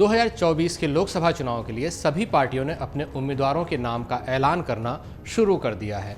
2024 के लोकसभा चुनाव के लिए सभी पार्टियों ने अपने उम्मीदवारों के नाम का ऐलान करना शुरू कर दिया है।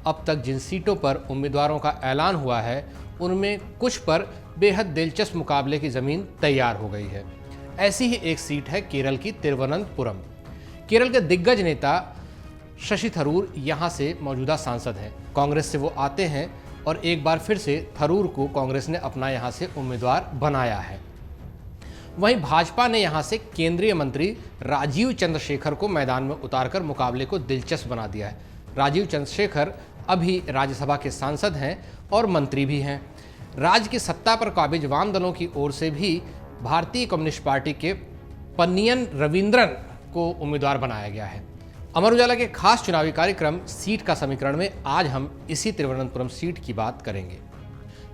अब तक जिन सीटों पर उम्मीदवारों का ऐलान हुआ है, उनमें कुछ पर बेहद दिलचस्प मुकाबले की ज़मीन तैयार हो गई है। ऐसी ही एक सीट है केरल की तिरुवनंतपुरम। केरल के दिग्गज नेता शशि थरूर यहाँ से मौजूदा सांसद हैं। कांग्रेस से वो आते हैं और एक बार फिर से थरूर को कांग्रेस ने अपना यहाँ से उम्मीदवार बनाया है। वहीं भाजपा ने यहां से केंद्रीय मंत्री राजीव चंद्रशेखर को मैदान में उतारकर मुकाबले को दिलचस्प बना दिया है। राजीव चंद्रशेखर अभी राज्यसभा के सांसद हैं और मंत्री भी हैं। राज्य की सत्ता पर काबिज वाम दलों की ओर से भी भारतीय कम्युनिस्ट पार्टी के पन्नियन रविंद्रन को उम्मीदवार बनाया गया है। अमर उजाला के खास चुनावी कार्यक्रम सीट का समीकरण में आज हम इसी तिरुवनंतपुरम सीट की बात करेंगे।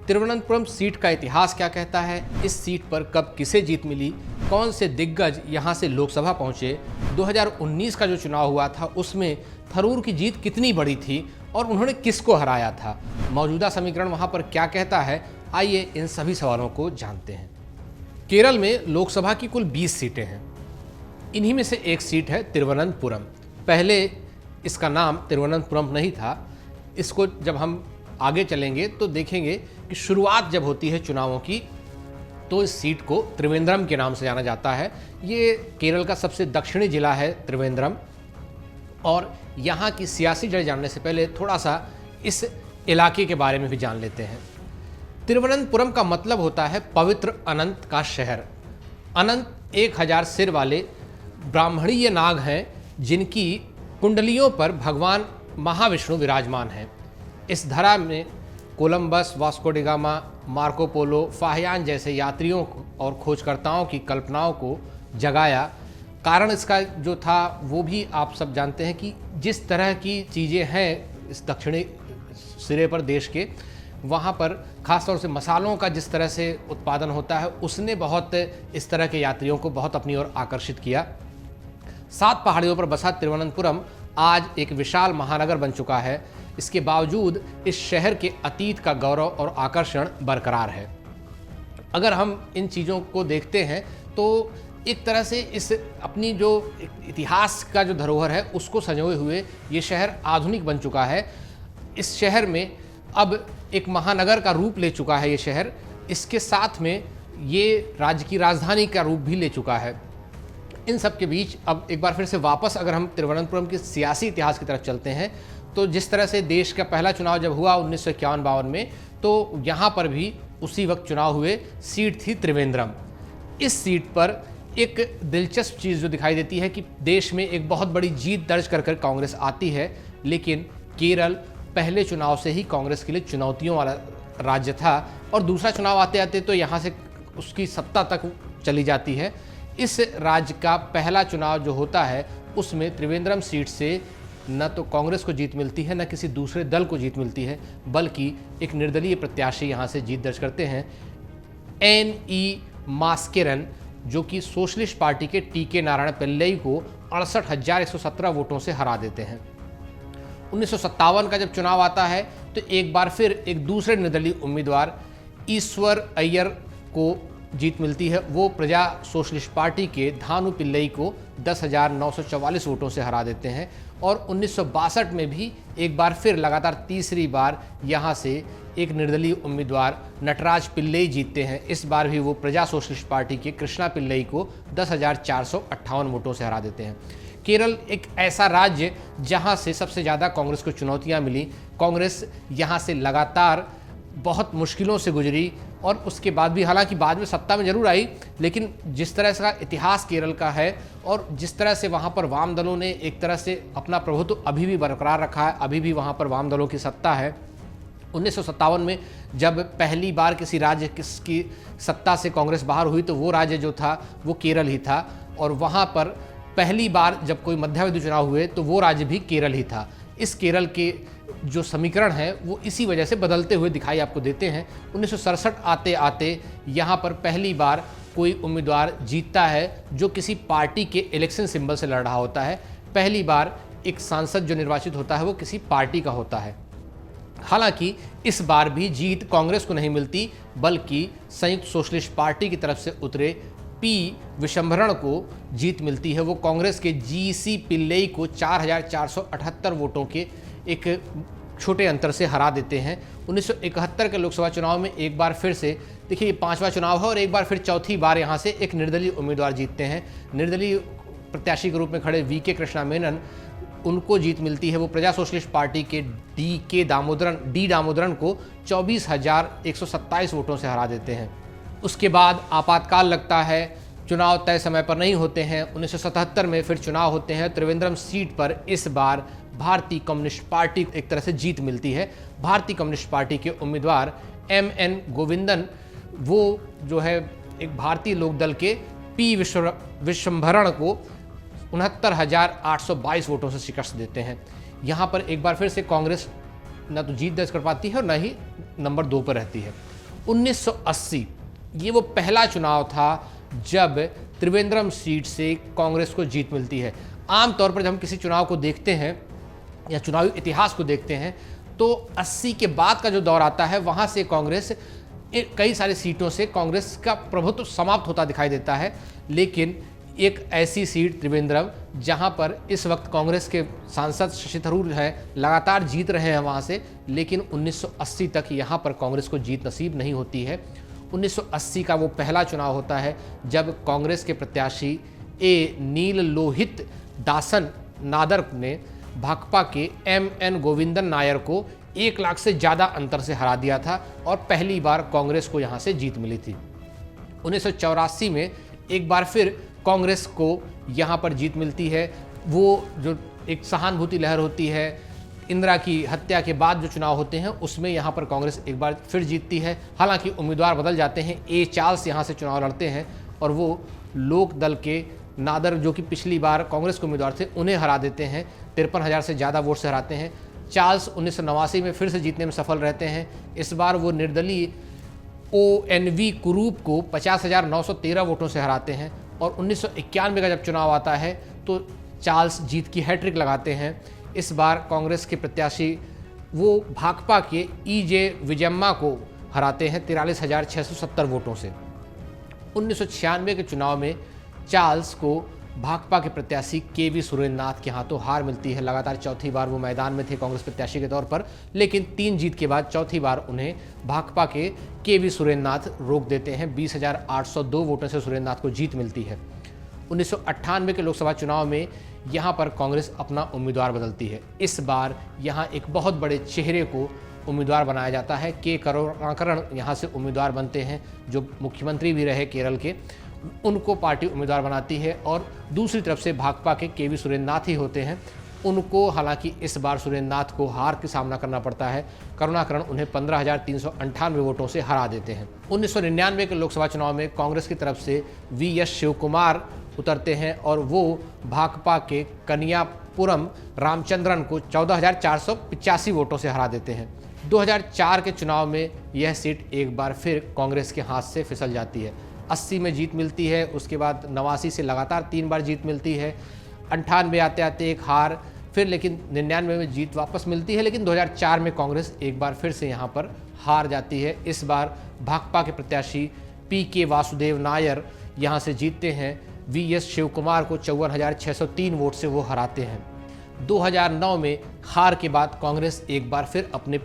तिरुवनंतपुरम सीट का इतिहास क्या कहता है, इस सीट पर कब किसे जीत मिली, कौन से दिग्गज यहां से लोकसभा पहुंचे, 2019 का जो चुनाव हुआ था उसमें थरूर की जीत कितनी बड़ी थी और उन्होंने किसको हराया था, मौजूदा समीकरण वहां पर क्या कहता है, आइए इन सभी सवालों को जानते हैं। केरल में लोकसभा की कुल 20 सीटें हैं। इन्हीं में से एक सीट है तिरुवनंतपुरम। पहले इसका नाम तिरुवनंतपुरम नहीं था। इसको जब हम आगे चलेंगे तो देखेंगे कि शुरुआत जब होती है चुनावों की तो इस सीट को त्रिवेंद्रम के नाम से जाना जाता है। ये केरल का सबसे दक्षिणी जिला है त्रिवेंद्रम। और यहाँ की सियासी जड़ जानने से पहले थोड़ा सा इस इलाके के बारे में भी जान लेते हैं। तिरुवनंतपुरम का मतलब होता है पवित्र अनंत का शहर। अनंत 1000 सिर वाले ब्राह्मणीय नाग हैं जिनकी कुंडलियों पर भगवान महाविष्णु विराजमान हैं। इस धरा में Columbus, Vasco D gamma, Marco Polo, Fahien जैसे यात्रियों और खोजकर्ताओं की कल्पनाओं को जगाया। कारण इसका जो था वो भी आप सब जानते हैं कि जिस तरह की चीज़ें हैं इस दक्षिणी सिरे पर देश के, वहाँ पर ख़ासतौर से मसालों का जिस तरह से उत्पादन होता है, उसने बहुत इस तरह के यात्रियों को बहुत अपनी ओर आकर्षित किया। 7 पहाड़ियों पर बसा तिरुवनंतपुरम आज एक विशाल महानगर बन चुका है। इसके बावजूद इस शहर के अतीत का गौरव और आकर्षण बरकरार है। अगर हम इन चीज़ों को देखते हैं तो एक तरह से इस अपनी जो इतिहास का जो धरोहर है उसको संजोए हुए ये शहर आधुनिक बन चुका है। इस शहर में अब एक महानगर का रूप ले चुका है ये शहर। इसके साथ में ये राज्य की राजधानी का रूप भी ले चुका है। इन सब के बीच अब एक बार फिर से वापस अगर हम तिरुवनंतपुरम के सियासी इतिहास की तरफ चलते हैं तो जिस तरह से देश का पहला चुनाव जब हुआ 1951-52 में, तो यहाँ पर भी उसी वक्त चुनाव हुए। सीट थी त्रिवेंद्रम। इस सीट पर एक दिलचस्प चीज़ जो दिखाई देती है कि देश में एक बहुत बड़ी जीत दर्ज कर कांग्रेस आती है, लेकिन केरल पहले चुनाव से ही कांग्रेस के लिए चुनौतियों वाला राज्य था और दूसरा चुनाव आते आते तो यहाँ से उसकी सत्ता तक चली जाती है। इस राज्य का पहला चुनाव जो होता है उसमें त्रिवेंद्रम सीट से न तो कांग्रेस को जीत मिलती है, न किसी दूसरे दल को जीत मिलती है, बल्कि एक निर्दलीय प्रत्याशी यहाँ से जीत दर्ज करते हैं। एन.ई. मास्केरन, जो कि सोशलिस्ट पार्टी के टी.के. नारायण पिल्लई को 68,117 वोटों से हरा देते हैं। 1957 का जब चुनाव आता है तो एक बार फिर एक दूसरे निर्दलीय उम्मीदवार ईश्वर अय्यर को जीत मिलती है। वो प्रजा सोशलिस्ट पार्टी के धानु पिल्लई को 10,944 वोटों से हरा देते हैं। और 1962 में भी एक बार फिर लगातार तीसरी बार यहाँ से एक निर्दलीय उम्मीदवार नटराज पिल्लई जीतते हैं। इस बार भी वो प्रजा सोशलिस्ट पार्टी के कृष्णा पिल्लई को 10,458 वोटों से हरा देते हैं। केरल एक ऐसा राज्य जहाँ से सबसे ज़्यादा कांग्रेस को चुनौतियाँ मिली। कांग्रेस यहाँ से लगातार बहुत मुश्किलों से गुजरी और उसके बाद भी, हालांकि बाद में सत्ता में जरूर आई, लेकिन जिस तरह से का इतिहास केरल का है और जिस तरह से वहाँ पर वाम दलों ने एक तरह से अपना प्रभुत्व अभी भी बरकरार रखा है, अभी भी वहाँ पर वाम दलों की सत्ता है। 1957 में जब पहली बार किसी राज्य की सत्ता से कांग्रेस बाहर हुई तो वो राज्य जो था वो केरल ही था। और वहाँ पर पहली बार जब कोई मध्यावधि चुनाव हुए तो वो राज्य भी केरल ही था। इस केरल के जो समीकरण है वो इसी वजह से बदलते हुए दिखाई आपको देते हैं। 1967 आते आते यहाँ पर पहली बार कोई उम्मीदवार जीतता है जो किसी पार्टी के इलेक्शन सिंबल से लड़ रहा होता है। पहली बार एक सांसद जो निर्वाचित होता है वो किसी पार्टी का होता है। हालांकि इस बार भी जीत कांग्रेस को नहीं मिलती, बल्कि संयुक्त सोशलिस्ट पार्टी की तरफ से उतरे पी विशंभरण को जीत मिलती है। वो कांग्रेस के जीसी पिल्लई को 4,478 वोटों के एक छोटे अंतर से हरा देते हैं। 1971 के लोकसभा चुनाव में एक बार फिर से, देखिए ये 5वां चुनाव है और एक बार फिर चौथी बार यहाँ से एक निर्दलीय उम्मीदवार जीतते हैं। निर्दलीय प्रत्याशी के रूप में खड़े वी के कृष्णा मेनन, उनको जीत मिलती है। वो प्रजा सोशलिस्ट पार्टी के डी दामोदरन को 24,127 वोटों से हरा देते हैं। उसके बाद आपातकाल लगता है, चुनाव तय समय पर नहीं होते हैं। 1977 में फिर चुनाव होते हैं। त्रिवेंद्रम सीट पर इस बार भारतीय कम्युनिस्ट पार्टी एक तरह से जीत मिलती है। भारतीय कम्युनिस्ट पार्टी के उम्मीदवार MN गोविंदन, वो जो है एक भारतीय लोकदल के पी विशंभरण को 69,822 वोटों से शिकस्त देते हैं। यहाँ पर एक बार फिर से कांग्रेस न तो जीत दर्ज कर पाती है और न ही नंबर 2 पर रहती है। 1980 ये वो पहला चुनाव था जब त्रिवेंद्रम सीट से कांग्रेस को जीत मिलती है। आमतौर पर जब हम किसी चुनाव को देखते हैं या चुनावी इतिहास को देखते हैं तो 80 के बाद का जो दौर आता है वहाँ से कांग्रेस कई सारी सीटों से कांग्रेस का प्रभुत्व समाप्त होता दिखाई देता है। लेकिन एक ऐसी सीट त्रिवेंद्रम जहां पर इस वक्त कांग्रेस के सांसद शशि थरूर हैं, लगातार जीत रहे हैं वहां से, लेकिन 1980 तक यहां पर कांग्रेस को जीत नसीब नहीं होती है। 1980 का वो पहला चुनाव होता है जब कांग्रेस के प्रत्याशी नील लोहित दासन नादर ने भाकपा के MN गोविंदन नायर को 1 लाख से ज़्यादा अंतर से हरा दिया था और पहली बार कांग्रेस को यहाँ से जीत मिली थी। 1984 में एक बार फिर कांग्रेस को यहाँ पर जीत मिलती है। वो जो एक सहानुभूति लहर होती है, इंदिरा की हत्या के बाद जो चुनाव होते हैं उसमें यहाँ पर कांग्रेस एक बार फिर जीतती है। हालांकि उम्मीदवार बदल जाते हैं। चार्ल्स यहाँ से चुनाव लड़ते हैं और वो लोक दल के नादर, जो कि पिछली बार कांग्रेस के उम्मीदवार थे, उन्हें हरा देते हैं। 53,000 से ज़्यादा वोट से हराते हैं। चार्ल्स 1989 में फिर से जीतने में सफल रहते हैं। इस बार वो निर्दलीय ONV कुरूप को 50,913 वोटों से हराते हैं और 1991 का जब चुनाव आता है तो चार्ल्स जीत की हैट्रिक लगाते हैं। इस बार कांग्रेस के प्रत्याशी वो भाकपा के EJ विजयम्मा को हराते हैं 43,670 वोटों से। 1996 के चुनाव में चार्ल्स को भाकपा के प्रत्याशी KV सुरेंद्रनाथ के हाथों हार मिलती है। लगातार चौथी बार वो मैदान में थे कांग्रेस प्रत्याशी के तौर पर, लेकिन 3 जीत के बाद चौथी बार उन्हें भाकपा के KV सुरेंद्रनाथ रोक देते हैं। 20,802 वोटों से सुरेंद्रनाथ को जीत मिलती है। 1998 के लोकसभा चुनाव में यहाँ पर कांग्रेस अपना उम्मीदवार बदलती है। इस बार यहाँ एक बहुत बड़े चेहरे को उम्मीदवार बनाया जाता है। के करुणाकरण यहाँ से उम्मीदवार बनते हैं, जो मुख्यमंत्री भी रहे केरल के। उनको पार्टी उम्मीदवार बनाती है और दूसरी तरफ से भाकपा के KV सुरेंद्रनाथ ही होते हैं। उनको हालांकि इस बार सुरेंद्रनाथ को हार का सामना करना पड़ता है। करुणाकरण उन्हें 15,398 वोटों से हरा देते हैं। 1999 के लोकसभा चुनाव में कांग्रेस की तरफ से VS शिवकुमार उतरते हैं और वो भाकपा के कनियापुरम रामचंद्रन को 14,485 वोटों से हरा देते हैं। 2004 के चुनाव में यह सीट एक बार फिर कांग्रेस के हाथ से फिसल जाती है। 80 में जीत मिलती है, उसके बाद 89 से लगातार 3 बार जीत मिलती है। 98 आते आते एक हार, फिर लेकिन 99 में जीत वापस मिलती है। लेकिन 2004 में कांग्रेस एक बार फिर से यहाँ पर हार जाती है। इस बार भाकपा के प्रत्याशी PK वासुदेव नायर यहाँ से जीतते हैं। VS शिवकुमार को 54,603 वोट से वो हराते हैं। 2009 में हार के बाद कांग्रेस एक बार फिर अपने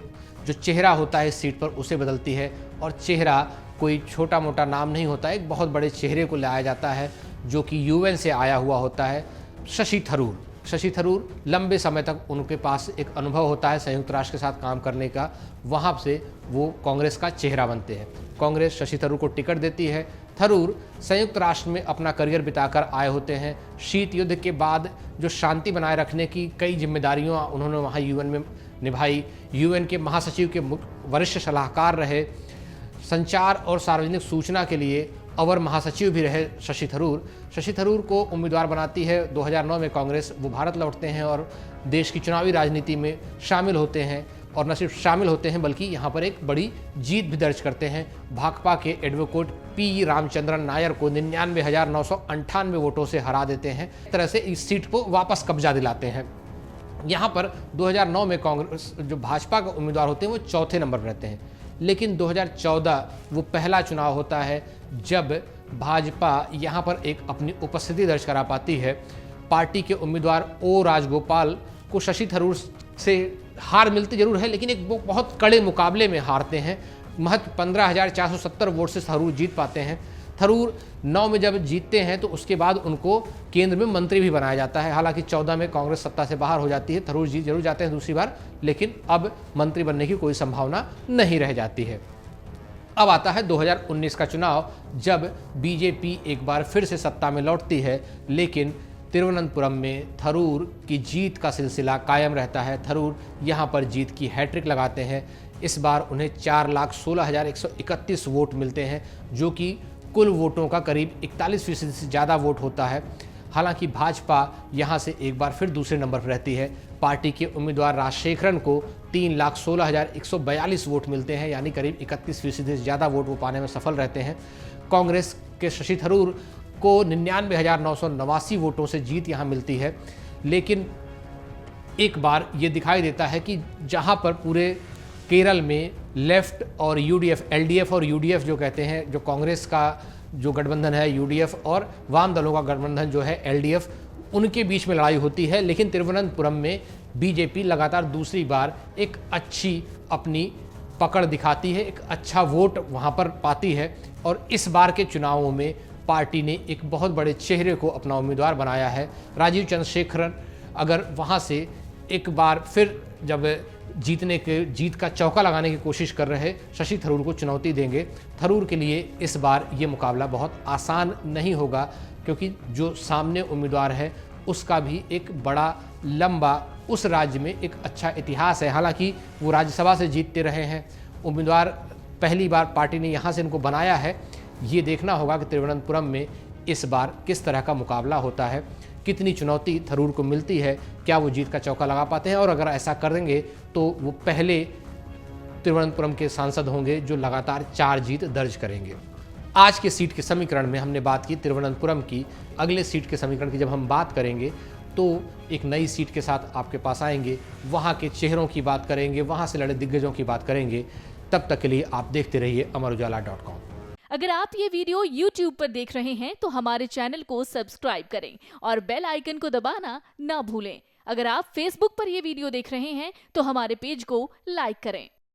जो चेहरा होता है इस सीट पर उसे बदलती है और चेहरा कोई छोटा मोटा नाम नहीं होता है, एक बहुत बड़े चेहरे को लाया जाता है जो कि UN से आया हुआ होता है, शशि थरूर। लंबे समय तक उनके पास एक अनुभव होता है संयुक्त राष्ट्र के साथ काम करने का, वहाँ से वो कांग्रेस का चेहरा बनते हैं। कांग्रेस शशि थरूर को टिकट देती है। थरूर संयुक्त राष्ट्र में अपना करियर बिताकर आए होते हैं। शीत युद्ध के बाद जो शांति बनाए रखने की कई जिम्मेदारियां उन्होंने वहाँ UN में निभाई। UN के महासचिव के वरिष्ठ सलाहकार रहे। संचार और सार्वजनिक सूचना के लिए अवर महासचिव भी रहे शशि थरूर को उम्मीदवार बनाती है 2009 में कांग्रेस। वो भारत लौटते हैं और देश की चुनावी राजनीति में शामिल होते हैं और न सिर्फ शामिल होते हैं बल्कि यहाँ पर एक बड़ी जीत भी दर्ज करते हैं। भाकपा के एडवोकेट P रामचंद्रन नायर को 99,998 वोटों से हरा देते हैं। इस तरह से इस सीट को वापस कब्जा दिलाते हैं। यहाँ पर 2009 में कांग्रेस जो भाजपा के उम्मीदवार होते हैं वो चौथे नंबर पर रहते हैं। लेकिन 2014 वो पहला चुनाव होता है जब भाजपा यहाँ पर एक अपनी उपस्थिति दर्ज करा पाती है। पार्टी के उम्मीदवार ओ राजगोपाल को शशि थरूर से हार मिलती जरूर है, लेकिन एक बहुत कड़े मुकाबले में हारते हैं। महज 15,470 वोट से थरूर जीत पाते हैं। थरूर 9 में जब जीतते हैं तो उसके बाद उनको केंद्र में मंत्री भी बनाया जाता है। हालांकि 14 में कांग्रेस सत्ता से बाहर हो जाती है, थरूर जीत जरूर जाते हैं दूसरी बार, लेकिन अब मंत्री बनने की कोई संभावना नहीं रह जाती है। अब आता है 2019 का चुनाव, जब बीजेपी एक बार फिर से सत्ता में लौटती है, लेकिन तिरुवनंतपुरम में थरूर की जीत का सिलसिला कायम रहता है। थरूर यहाँ पर जीत की हैट्रिक लगाते हैं। इस बार उन्हें 4,16,131 वोट मिलते हैं, जो कि कुल वोटों का करीब 41% से ज़्यादा वोट होता है। हालांकि भाजपा यहाँ से एक बार फिर दूसरे नंबर पर रहती है। पार्टी के उम्मीदवार राजशेखरन को 3,16,142 वोट मिलते हैं, यानी करीब 31% से ज़्यादा वोट वो पाने में सफल रहते हैं। कांग्रेस के शशि थरूर को 99,989 वोटों से जीत यहाँ मिलती है। लेकिन एक बार ये दिखाई देता है कि जहाँ पर पूरे केरल में लेफ्ट और यूडीएफ, एलडीएफ और यूडीएफ जो कहते हैं, जो कांग्रेस का जो गठबंधन है यूडीएफ और वाम दलों का गठबंधन जो है एलडीएफ, उनके बीच में लड़ाई होती है। लेकिन तिरुवनंतपुरम में बीजेपी लगातार दूसरी बार एक अच्छी अपनी पकड़ दिखाती है, एक अच्छा वोट वहाँ पर पाती है। और इस बार के चुनावों में पार्टी ने एक बहुत बड़े चेहरे को अपना उम्मीदवार बनाया है। राजीव चंद्रशेखरन अगर वहाँ से एक बार फिर जब जीत का चौका लगाने की कोशिश कर रहे शशि थरूर को चुनौती देंगे। थरूर के लिए इस बार ये मुकाबला बहुत आसान नहीं होगा, क्योंकि जो सामने उम्मीदवार है उसका भी एक बड़ा लंबा उस राज्य में एक अच्छा इतिहास है। हालांकि वो राज्यसभा से जीतते रहे हैं, उम्मीदवार पहली बार पार्टी ने यहाँ से इनको बनाया है। ये देखना होगा कि तिरुवनंतपुरम में इस बार किस तरह का मुकाबला होता है, कितनी चुनौती थरूर को मिलती है, क्या वो जीत का चौका लगा पाते हैं। और अगर ऐसा करेंगे तो वो पहले तिरुवनंतपुरम के सांसद होंगे जो लगातार 4 जीत दर्ज करेंगे। आज के सीट के समीकरण में हमने बात की तिरुवनंतपुरम की। अगले सीट के समीकरण की जब हम बात करेंगे तो एक नई सीट के साथ आपके पास आएंगे, वहाँ के चेहरों की बात करेंगे, वहाँ से लड़े दिग्गजों की बात करेंगे। तब तक के लिए आप देखते रहिए अमरउजाला.com। अगर आप ये वीडियो YouTube पर देख रहे हैं तो हमारे चैनल को सब्सक्राइब करें और बेल आइकन को दबाना ना भूलें। अगर आप Facebook पर ये वीडियो देख रहे हैं तो हमारे पेज को लाइक करें।